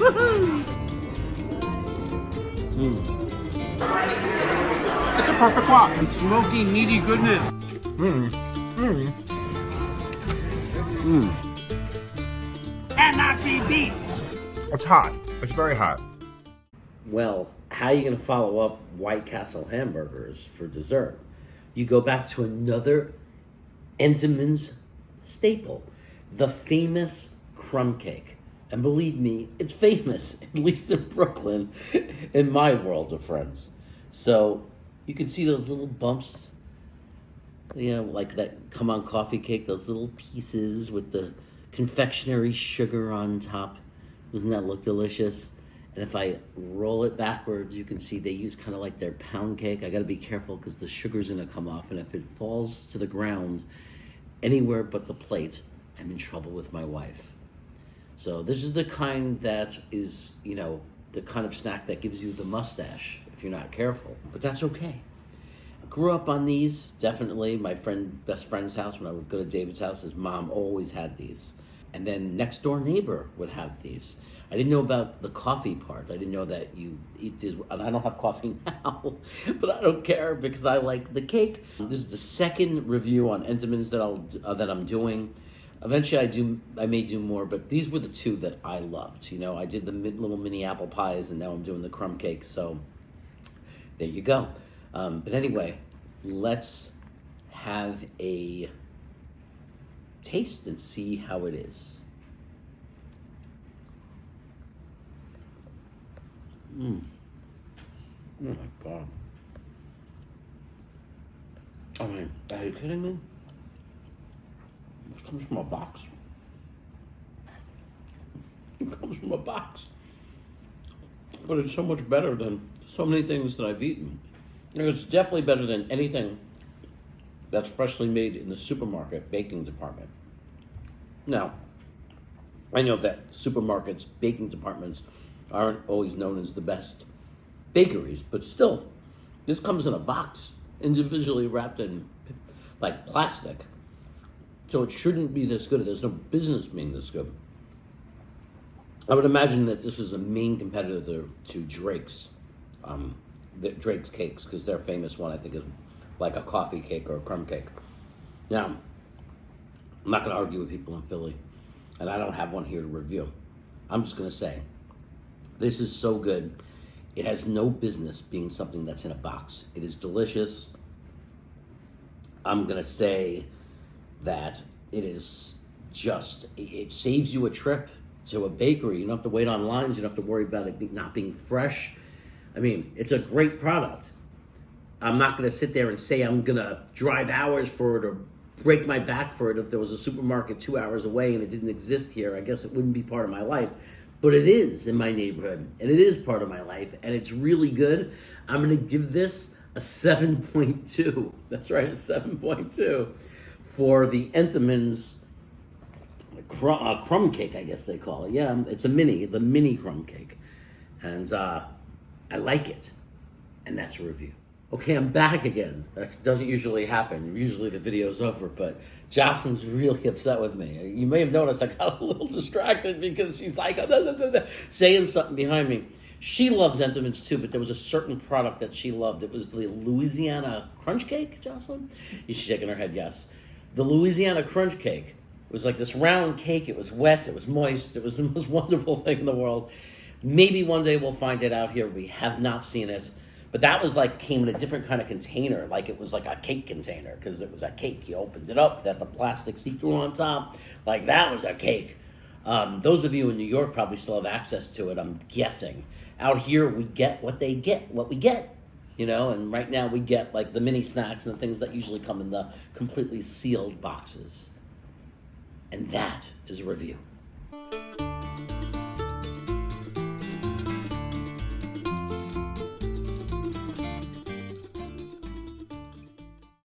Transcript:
It's a perfect wok. It's smoky, meaty goodness. Cannot be beat. It's hot. It's very hot. Well, how are you going to follow up White Castle hamburgers for dessert? You go back to another Entenmann's staple, the famous crumb cake. And believe me, it's famous, at least in Brooklyn, in my world of friends. So you can see those little bumps, like that come on coffee cake, those little pieces with the confectionery sugar on top. Doesn't that look delicious? And if I roll it backwards, you can see they use kind of like their pound cake. I got to be careful because the sugar's going to come off. And if it falls to the ground anywhere but the plate, I'm in trouble with my wife. So this is the kind that is, the kind of snack that gives you the mustache if you're not careful. But that's okay. I grew up on these, definitely. My best friend's house, when I would go to David's house, his mom always had these. And then next door neighbor would have these. I didn't know about the coffee part. I didn't know that you eat this. And I don't have coffee now, but I don't care because I like the cake. This is the second review on Entenmann's that I'm doing. Eventually I may do more, but these were the two that I loved. I did the little mini apple pies, and now I'm doing the crumb cake. So there you go. But anyway, let's have a taste and see how it is. Oh my God. I mean, are you kidding me? This comes from a box. It comes from a box. But it's so much better than so many things that I've eaten. It's definitely better than anything that's freshly made in the supermarket baking department. Now, I know that supermarkets' baking departments aren't always known as the best bakeries, but still, this comes in a box, individually wrapped in like plastic. So it shouldn't be this good. There's no business being this good. I would imagine that this is a main competitor to Drake's cakes, because their famous one, I think, is like a coffee cake or a crumb cake. Now, I'm not going to argue with people in Philly, and I don't have one here to review. I'm just going to say, this is so good. It has no business being something that's in a box. It is delicious. I'm going to say that it saves you a trip to a bakery. You don't have to wait on lines. You don't have to worry about it not being fresh. I mean, it's a great product. I'm not going to sit there and say I'm going to drive hours for it or break my back for it. If there was a supermarket 2 hours away and it didn't exist here, I guess it wouldn't be part of my life. But it is in my neighborhood, and it is part of my life, and it's really good. I'm going to give this a 7.2. That's right, a 7.2 for the Entenmann's crumb cake, I guess they call it. Yeah, it's the mini crumb cake. And I like it. And that's a review. Okay, I'm back again. That doesn't usually happen. Usually the video's over, but Jocelyn's really upset with me. You may have noticed I got a little distracted because she's like, saying something behind me. She loves Entenmann's too, but there was a certain product that she loved. It was the Louisiana Crunch Cake, Jocelyn? She's shaking her head, yes. The Louisiana Crunch Cake. It was like this round cake. It was wet. It was moist. It was the most wonderful thing in the world. Maybe one day we'll find it out here. We have not seen it. But that was came in a different kind of container. Like it was like a cake container because it was a cake. You opened it up, that the plastic see-through on top. Like that was a cake. Those of you in New York probably still have access to it, I'm guessing. Out here, we get what we get. And right now we get like the mini snacks and the things that usually come in the completely sealed boxes. And that is a review.